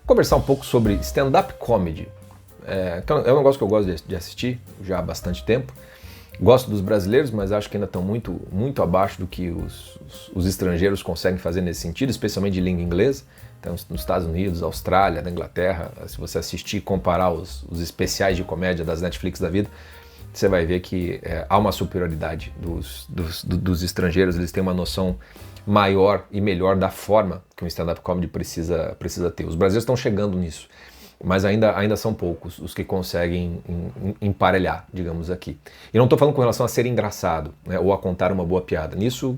conversar um pouco sobre stand-up comedy. É um negócio que eu gosto de assistir já há bastante tempo. Gosto dos brasileiros, mas acho que ainda estão muito, muito abaixo do que os estrangeiros conseguem fazer nesse sentido, especialmente de língua inglesa. Então, nos Estados Unidos, Austrália, na Inglaterra, se você assistir e comparar os especiais de comédia das Netflix da vida, você vai ver que há uma superioridade dos estrangeiros. Eles têm uma noção maior e melhor da forma que um stand-up comedy precisa ter. Os brasileiros estão chegando nisso, mas ainda são poucos os que conseguem emparelhar, digamos aqui. E não estou falando com relação a ser engraçado, né, ou a contar uma boa piada. Nisso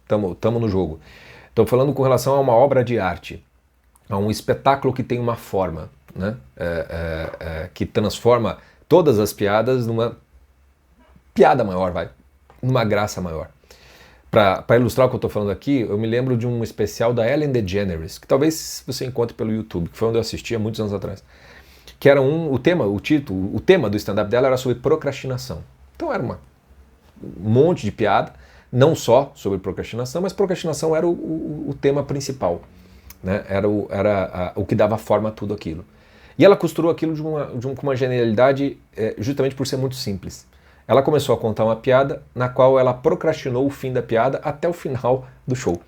estamos no jogo. Estou falando com relação a uma obra de arte, a um espetáculo que tem uma forma, né, que transforma todas as piadas numa piada maior, numa graça maior. Para ilustrar o que eu estou falando aqui, eu me lembro de um especial da Ellen DeGeneres, que talvez você encontre pelo YouTube, que foi onde eu assisti há muitos anos atrás. Que era o tema do stand-up dela era sobre procrastinação. Então era um monte de piada, não só sobre procrastinação, mas procrastinação era o tema principal, né? Era o que dava forma a tudo aquilo. E ela costurou aquilo com uma genialidade justamente por ser muito simples. Ela começou a contar uma piada na qual ela procrastinou o fim da piada até o final do show,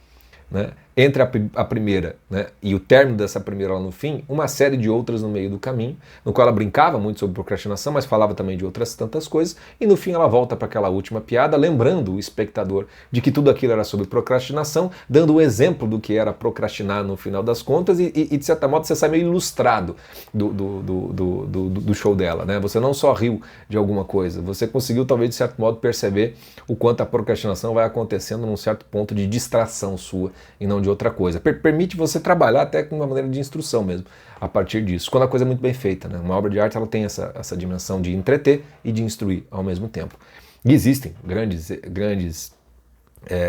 né? Entre a primeira, né, e o término dessa primeira lá no fim, uma série de outras no meio do caminho, no qual ela brincava muito sobre procrastinação, mas falava também de outras tantas coisas, e no fim ela volta para aquela última piada, lembrando o espectador de que tudo aquilo era sobre procrastinação, dando o exemplo do que era procrastinar no final das contas, e de certa modo você sai meio ilustrado do show dela, né? Você não só riu de alguma coisa, você conseguiu talvez de certo modo perceber o quanto a procrastinação vai acontecendo num certo ponto de distração sua, e não de outra coisa. Permite você trabalhar até com uma maneira de instrução mesmo, a partir disso, quando a coisa é muito bem feita, né? Uma obra de arte ela tem essa dimensão de entreter e de instruir ao mesmo tempo. E existem grandes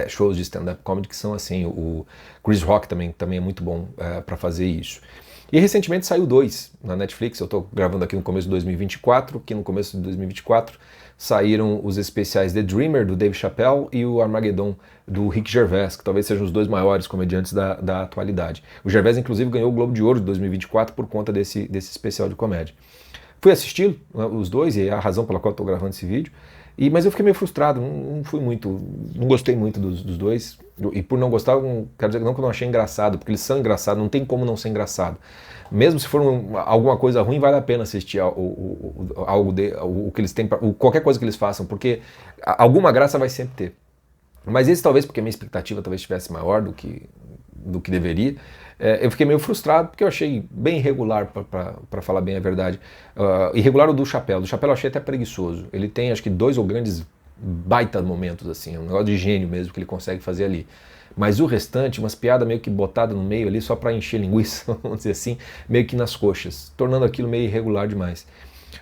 shows de stand-up comedy que são assim. O Chris Rock também é muito bom para fazer isso. E recentemente saiu 2 na Netflix. Eu estou gravando aqui no começo de 2024, que no começo de 2024 saíram os especiais The Dreamer, do Dave Chappelle, e o Armageddon, do Rick Gervais, que talvez sejam os 2 maiores comediantes da atualidade. O Gervais, inclusive, ganhou o Globo de Ouro de 2024 por conta desse especial de comédia. Fui assistir, né, os 2, e é a razão pela qual estou gravando esse vídeo, mas eu fiquei meio frustrado, não gostei muito dos 2, e por não gostar, quero dizer não que eu não achei engraçado, porque eles são engraçados, não tem como não ser engraçado. Mesmo se for alguma coisa ruim, vale a pena assistir o que eles têm, qualquer coisa que eles façam, porque alguma graça vai sempre ter. Mas esse talvez, porque a minha expectativa talvez estivesse maior do que deveria, eu fiquei meio frustrado, porque eu achei bem irregular, para falar bem a verdade. Irregular o do Chappelle. Do Chappelle eu achei até preguiçoso. Ele tem, acho que 2 ou grandes baita momentos, assim, um negócio de gênio mesmo que ele consegue fazer ali. Mas o restante, umas piadas meio que botadas no meio ali, só para encher linguiça, vamos dizer assim, meio que nas coxas, tornando aquilo meio irregular demais.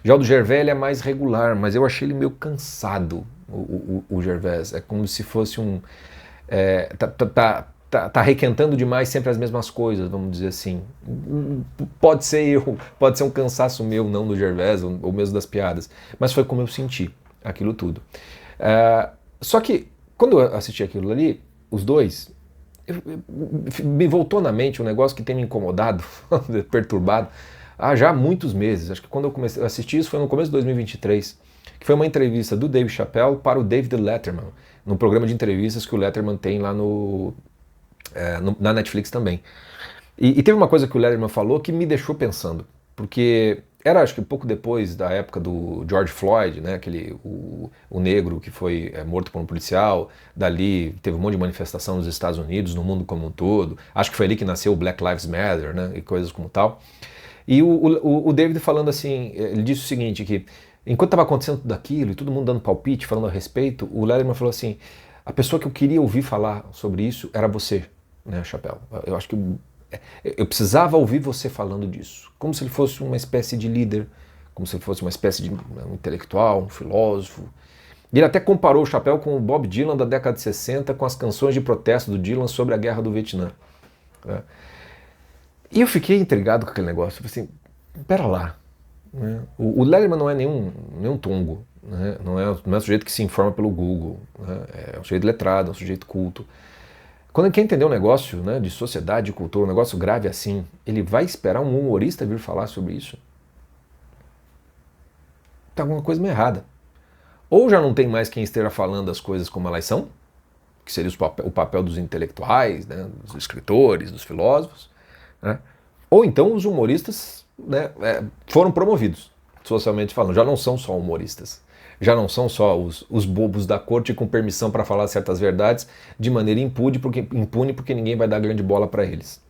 Já o do Gervais ele é mais regular, mas eu achei ele meio cansado, o Gervais. É como se fosse tá requentando demais sempre as mesmas coisas, vamos dizer assim. Pode ser um cansaço meu, não do Gervais, ou mesmo das piadas, mas foi como eu senti aquilo tudo. Só que, quando eu assisti aquilo ali, os 2, me voltou na mente um negócio que tem me incomodado, perturbado, há já muitos meses. Acho que quando eu comecei a assistir isso foi no começo de 2023, que foi uma entrevista do Dave Chappelle para o David Letterman, no programa de entrevistas que o Letterman tem lá na Netflix também. E teve uma coisa que o Letterman falou que me deixou pensando, porque era, acho que pouco depois da época do George Floyd, né, o negro que foi morto por um policial. Dali teve um monte de manifestação nos Estados Unidos, no mundo como um todo. Acho que foi ali que nasceu o Black Lives Matter, né, e coisas como tal. E o David falando assim, ele disse o seguinte, que enquanto estava acontecendo tudo aquilo e todo mundo dando palpite, falando a respeito, o Letterman falou assim: a pessoa que eu queria ouvir falar sobre isso era você, né, Chappelle. Eu acho que eu precisava ouvir você falando disso, como se ele fosse uma espécie de líder, como se ele fosse uma espécie de um intelectual, um filósofo. E ele até comparou o Chappelle com o Bob Dylan da década de 60, com as canções de protesto do Dylan sobre a guerra do Vietnã. E eu fiquei intrigado com aquele negócio. Eu falei assim, pera lá, né? O Letterman não é nenhum tongo, né? Não é um sujeito que se informa pelo Google, né? É um sujeito letrado, é um sujeito culto. Quando ele quer entender um negócio, né, de sociedade, de cultura, um negócio grave assim, ele vai esperar um humorista vir falar sobre isso? Tá alguma coisa meio errada. Ou já não tem mais quem esteja falando as coisas como elas são, que seria o papel dos intelectuais, né, dos escritores, dos filósofos, né? Ou então os humoristas, né, foram promovidos, socialmente falando, já não são só humoristas, já não são só os bobos da corte com permissão para falar certas verdades de maneira impune porque ninguém vai dar grande bola para eles.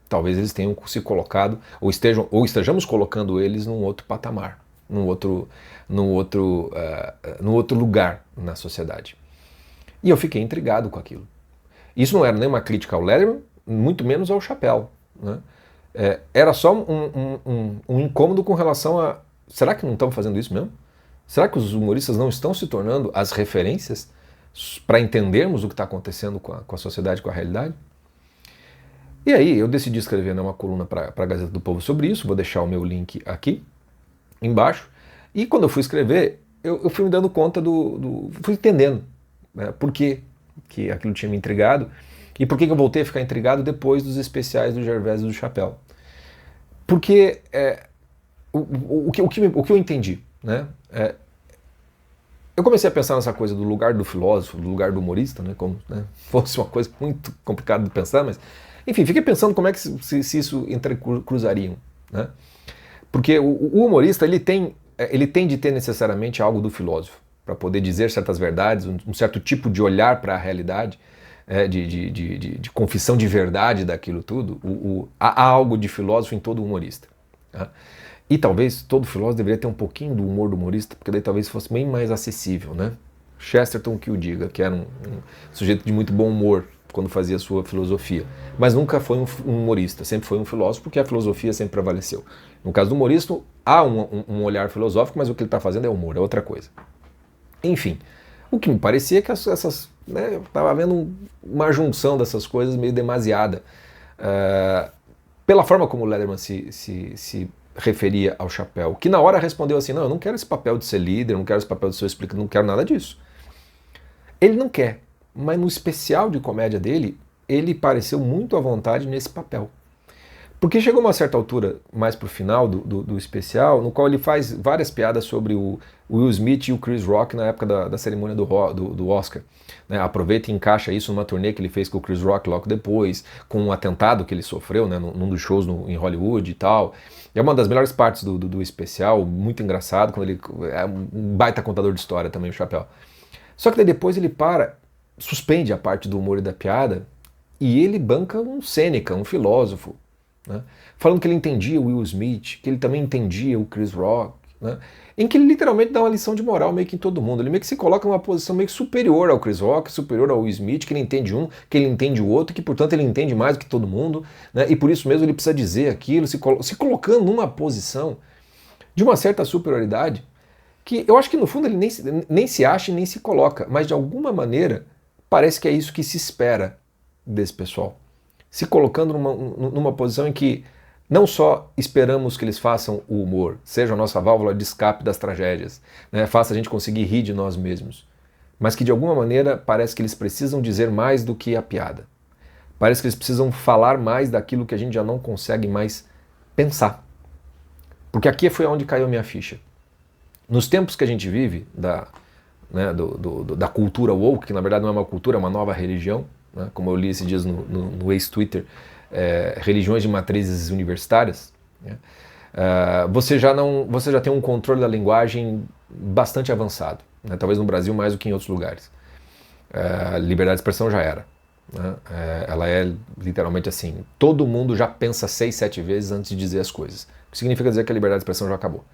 Talvez eles tenham se colocado, ou estejamos colocando eles num outro patamar, num outro lugar na sociedade. E eu fiquei intrigado com aquilo. Isso não era nem uma crítica ao Letterman, muito menos ao Chappelle, né? Era só um incômodo com relação a... Será que não estamos fazendo isso mesmo? Será que os humoristas não estão se tornando as referências para entendermos o que está acontecendo com a sociedade, com a realidade? E aí eu decidi escrever, né, uma coluna para a Gazeta do Povo sobre isso, vou deixar o meu link aqui embaixo. E quando eu fui escrever, eu fui me dando conta fui entendendo, né, por que aquilo tinha me intrigado e por que eu voltei a ficar intrigado depois dos especiais do Gervais e do Chappelle. Porque o que eu entendi, né, eu comecei a pensar nessa coisa do lugar do filósofo, do lugar do humorista, né, como, né, fosse uma coisa muito complicada de pensar, mas enfim, fiquei pensando como é que se isso entrecruzariam, né? Porque o humorista ele tem de ter necessariamente algo do filósofo para poder dizer certas verdades, um certo tipo de olhar para a realidade, de confissão de verdade daquilo tudo. Há algo de filósofo em todo humorista. Tá? E talvez todo filósofo deveria ter um pouquinho do humor do humorista, porque daí talvez fosse bem mais acessível, né? Chesterton que o diga, que era um sujeito de muito bom humor quando fazia sua filosofia, mas nunca foi um humorista, sempre foi um filósofo, porque a filosofia sempre prevaleceu. No caso do humorista, há um olhar filosófico, mas o que ele está fazendo é humor, é outra coisa. Enfim, o que me parecia é que essas, né, estava havendo uma junção dessas coisas meio demasiada. Pela forma como o Letterman se referia ao Chappelle, que na hora respondeu assim, não, eu não quero esse papel de ser líder, não quero esse papel de ser explicador, não quero nada disso. Ele não quer, mas no especial de comédia dele, ele pareceu muito à vontade nesse papel. Porque chegou uma certa altura, mais pro final do especial, no qual ele faz várias piadas sobre o Will Smith e o Chris Rock na época da cerimônia do Oscar. Né? Aproveita e encaixa isso numa turnê que ele fez com o Chris Rock logo depois, com um atentado que ele sofreu, né, num dos shows em Hollywood e tal. É uma das melhores partes do especial, muito engraçado, quando ele é um baita contador de história também, o Chappelle. Só que daí depois ele suspende a parte do humor e da piada, e ele banca um Sêneca, um filósofo, né? Falando que ele entendia o Will Smith, que ele também entendia o Chris Rock, né? Em que ele literalmente dá uma lição de moral meio que em todo mundo. Ele meio que se coloca numa posição meio que superior ao Chris Rock, superior ao Will Smith, que ele entende um, que ele entende o outro, que portanto ele entende mais do que todo mundo, né? E por isso mesmo ele precisa dizer aquilo, se colocando numa posição de uma certa superioridade, que eu acho que no fundo ele nem se acha e nem se coloca, mas de alguma maneira parece que é isso que se espera desse pessoal. Se colocando numa posição em que não só esperamos que eles façam o humor, seja a nossa válvula de escape das tragédias, né, faça a gente conseguir rir de nós mesmos, mas que de alguma maneira parece que eles precisam dizer mais do que a piada. Parece que eles precisam falar mais daquilo que a gente já não consegue mais pensar. Porque aqui foi onde caiu a minha ficha. Nos tempos que a gente vive, da cultura woke, que na verdade não é uma cultura, é uma nova religião, né, como eu li esses dias no ex-Twitter, religiões de matrizes universitárias, né, você já tem um controle da linguagem bastante avançado, né, talvez no Brasil mais do que em outros lugares. Liberdade de expressão já era. Né, ela é literalmente assim, todo mundo já pensa 6, 7 vezes antes de dizer as coisas. O que significa dizer que a liberdade de expressão já acabou.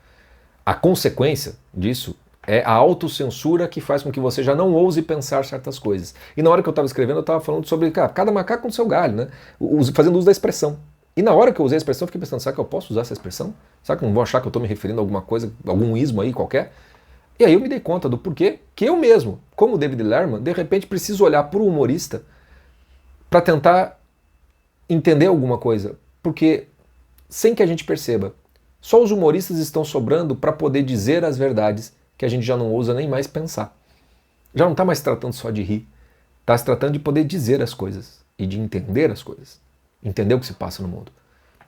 A consequência disso é a autocensura que faz com que você já não ouse pensar certas coisas. E na hora que eu estava escrevendo, eu estava falando sobre cada macaco com seu galho, né? Fazendo uso da expressão. E na hora que eu usei a expressão, eu fiquei pensando, será que eu posso usar essa expressão? Será que não vão achar que eu estou me referindo a alguma coisa, algum ismo aí qualquer? E aí eu me dei conta do porquê que eu mesmo, como David Letterman, de repente preciso olhar para o humorista para tentar entender alguma coisa. Porque, sem que a gente perceba, só os humoristas estão sobrando para poder dizer as verdades que a gente já não ousa nem mais pensar. Já não está mais tratando só de rir. Está se tratando de poder dizer as coisas e de entender as coisas, entender o que se passa no mundo.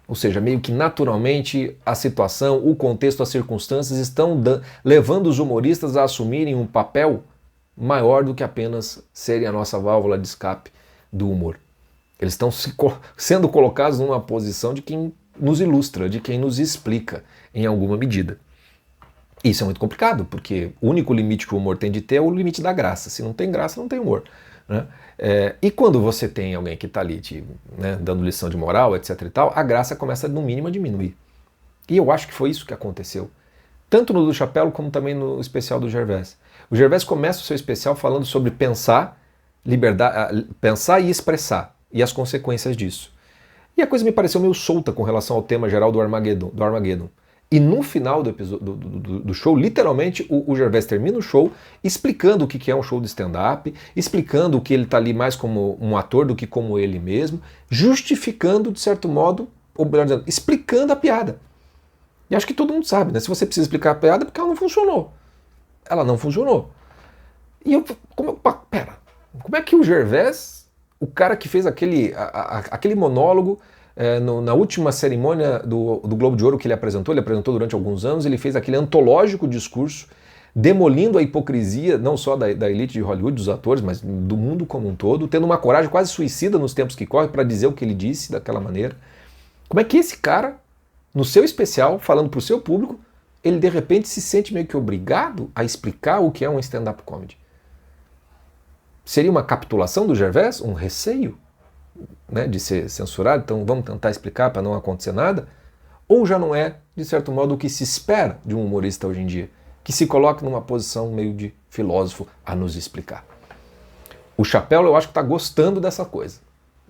Ou seja, meio que naturalmente a situação, o contexto, as circunstâncias estão levando os humoristas a assumirem um papel maior do que apenas serem a nossa válvula de escape do humor. Eles estão sendo colocados numa posição de quem nos ilustra, de quem nos explica em alguma medida. Isso é muito complicado, porque o único limite que o humor tem de ter é o limite da graça. Se não tem graça, não tem humor. Né? E quando você tem alguém que está ali dando lição de moral, etc. e tal, a graça começa no mínimo a diminuir. E eu acho que foi isso que aconteceu. Tanto no do Chapéu como também no especial do Gervais. O Gervais começa o seu especial falando sobre pensar, pensar e expressar, e as consequências disso. E a coisa me pareceu meio solta com relação ao tema geral do Armageddon. E no final do episódio do show, literalmente, o Gervais termina o show explicando o que é um show de stand-up, explicando que ele está ali mais como um ator do que como ele mesmo, justificando, de certo modo, ou melhor dizendo, explicando a piada. E acho que todo mundo sabe, né? Se você precisa explicar a piada, é porque ela não funcionou. Ela não funcionou. E eu, pera, como é que o Gervais, o cara que fez aquele monólogo, na última cerimônia do Globo de Ouro que ele apresentou durante alguns anos, ele fez aquele antológico discurso, demolindo a hipocrisia, não só da elite de Hollywood, dos atores, mas do mundo como um todo, tendo uma coragem quase suicida nos tempos que correm para dizer o que ele disse daquela maneira. Como é que esse cara, no seu especial, falando para o seu público, ele de repente se sente meio que obrigado a explicar o que é um stand-up comedy? Seria uma capitulação do Gervais? Um receio? Né, de ser censurado, então vamos tentar explicar para não acontecer nada? Ou já não é, de certo modo, o que se espera de um humorista hoje em dia, que se coloca numa posição meio de filósofo a nos explicar? O Chapéu, eu acho que está gostando dessa coisa.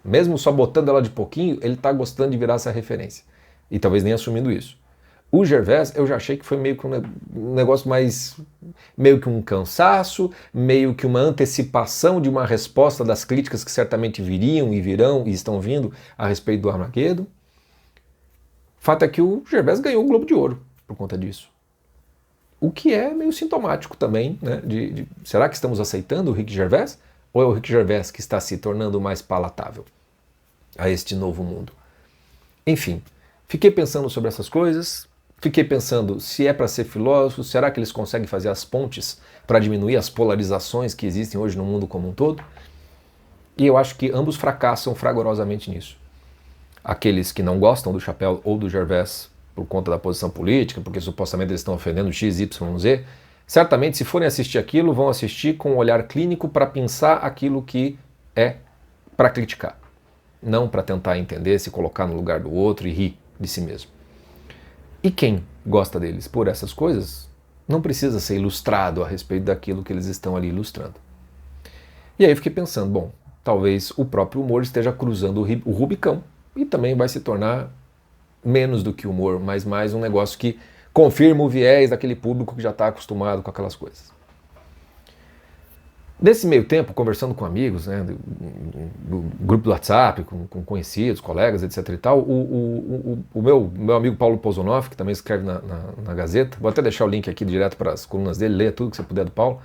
Mesmo só botando ela de pouquinho, ele está gostando de virar essa referência. E talvez nem assumindo isso. O Gervais, eu já achei que foi meio que um negócio mais... meio que um cansaço, meio que uma antecipação de uma resposta das críticas que certamente viriam e virão e estão vindo a respeito do Armageddon. Fato é que o Gervais ganhou o Globo de Ouro por conta disso. O que é meio sintomático também, né? Será que estamos aceitando o Rick Gervais? Ou é o Rick Gervais que está se tornando mais palatável a este novo mundo? Enfim, fiquei pensando sobre essas coisas. Fiquei pensando, se é para ser filósofo, será que eles conseguem fazer as pontes para diminuir as polarizações que existem hoje no mundo como um todo? E eu acho que ambos fracassam fragorosamente nisso. Aqueles que não gostam do Chapéu ou do Gervais por conta da posição política, porque supostamente eles estão ofendendo X, Y, Z, certamente se forem assistir aquilo, vão assistir com um olhar clínico para pensar aquilo que é para criticar. Não para tentar entender, se colocar no lugar do outro e rir de si mesmo. E quem gosta deles por essas coisas não precisa ser ilustrado a respeito daquilo que eles estão ali ilustrando. E aí eu fiquei pensando, bom, talvez o próprio humor esteja cruzando o Rubicão e também vai se tornar menos do que humor, mas mais um negócio que confirma o viés daquele público que já está acostumado com aquelas coisas. Nesse meio tempo, conversando com amigos, né, do grupo do WhatsApp, com conhecidos, colegas, etc. e tal, o meu amigo Paulo Pozonoff, que também escreve na Gazeta, vou até deixar o link aqui direto para as colunas dele, leia tudo que você puder do Paulo.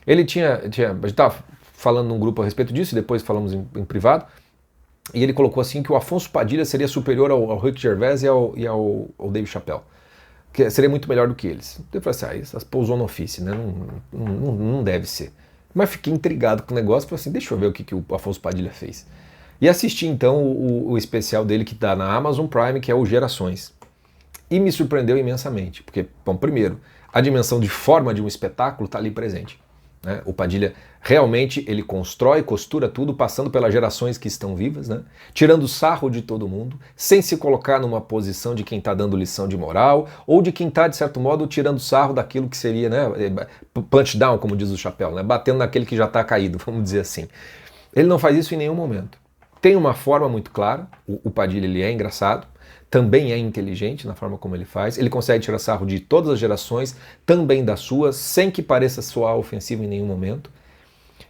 Ele a gente estava falando num grupo a respeito disso, e depois falamos em privado, e ele colocou assim que o Afonso Padilha seria superior ao Rick Gervais e ao Dave Chappelle, que seria muito melhor do que eles. Eu falei assim, essas Pozonofice, né, não deve ser. Mas fiquei intrigado com o negócio e falei assim, deixa eu ver o que o Afonso Padilha fez. E assisti então o especial dele que está na Amazon Prime, que é o Gerações. E me surpreendeu imensamente, porque, bom, primeiro, a dimensão de forma de um espetáculo está ali presente. Né? O Padilha realmente ele constrói, costura tudo, passando pelas gerações que estão vivas, né? Tirando sarro de todo mundo, sem se colocar numa posição de quem está dando lição de moral, ou de quem está, de certo modo, tirando sarro daquilo que seria, né, punch down, como diz o Chapéu, né? Batendo naquele que já está caído, vamos dizer assim. Ele não faz isso em nenhum momento. Tem uma forma muito clara, o Padilha ele é engraçado, também é inteligente na forma como ele faz, ele consegue tirar sarro de todas as gerações, também das suas, sem que pareça soar ofensivo em nenhum momento.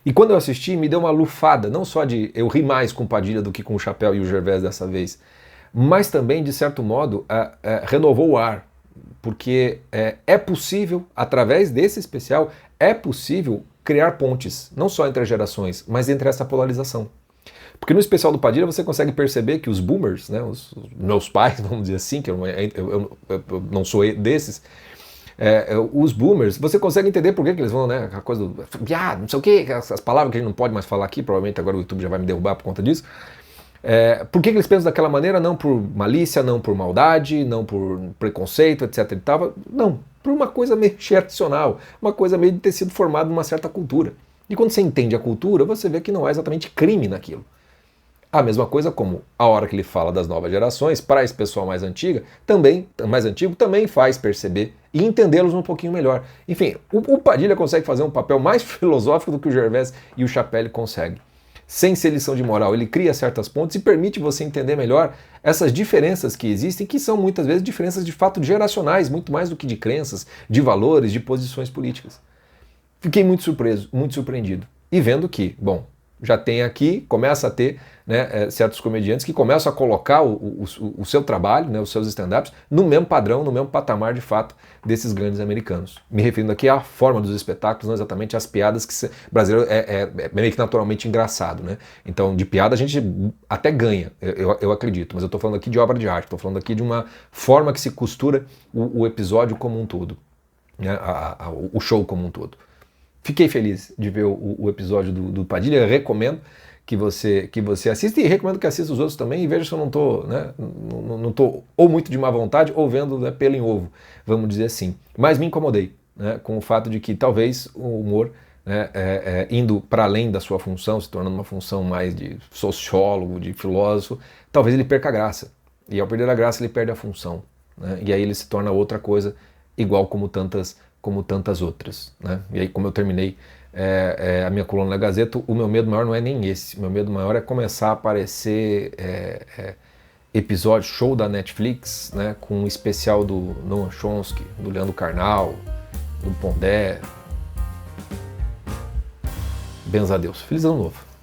E quando eu assisti, me deu uma lufada, não só de eu ri mais com o Padilha do que com o Chapéu e o Gervais dessa vez, mas também, de certo modo, renovou o ar, porque é possível, através desse especial, é possível criar pontes, não só entre as gerações, mas entre essa polarização. Porque no especial do Padilha você consegue perceber que os boomers, né, os meus pais, vamos dizer assim, que eu não sou desses, os boomers, você consegue entender por que eles vão, né, a coisa do viado, não sei o que, as palavras que a gente não pode mais falar aqui, provavelmente agora o YouTube já vai me derrubar por conta disso. Por que eles pensam daquela maneira? Não por malícia, não por maldade, não por preconceito, etc e tal, não, por uma coisa meio geracional, uma coisa meio de ter sido formado numa certa cultura. E quando você entende a cultura, você vê que não há exatamente crime naquilo. A mesma coisa como a hora que ele fala das novas gerações, para esse pessoal mais antigo, também faz perceber e entendê-los um pouquinho melhor. Enfim, o Padilha consegue fazer um papel mais filosófico do que o Gervais e o Chappelle conseguem. Sem ser lição de moral, ele cria certas pontes e permite você entender melhor essas diferenças que existem, que são muitas vezes diferenças de fato geracionais, muito mais do que de crenças, de valores, de posições políticas. Fiquei muito surpreso, muito surpreendido. E vendo que, bom, já tem aqui, começa a ter, né, certos comediantes que começam a colocar o seu trabalho, né, os seus stand-ups, no mesmo padrão, no mesmo patamar de fato desses grandes americanos. Me referindo aqui à forma dos espetáculos, não exatamente às piadas, que brasileiro é meio que naturalmente engraçado, né? Então de piada a gente até ganha, eu acredito, mas eu estou falando aqui de obra de arte, estou falando aqui de uma forma que se costura o episódio como um todo, né, o show como um todo. Fiquei feliz de ver o episódio do Padilha, eu recomendo que você assista e recomendo que assista os outros também e veja se eu não estou, né, não tô ou muito de má vontade ou vendo, né, pelo em ovo, vamos dizer assim. Mas me incomodei, né, com o fato de que talvez o humor, né, indo para além da sua função, se tornando uma função mais de sociólogo, de filósofo, talvez ele perca a graça. E ao perder a graça ele perde a função, né, e aí ele se torna outra coisa, igual como tantas outras, né? E aí, como eu terminei a minha coluna na Gazeta, o meu medo maior não é nem esse. O meu medo maior é começar a aparecer episódio, show da Netflix, né, com um especial do Noam Chomsky, do Leandro Carnal, do Pondé. Benza a Deus. Feliz ano novo.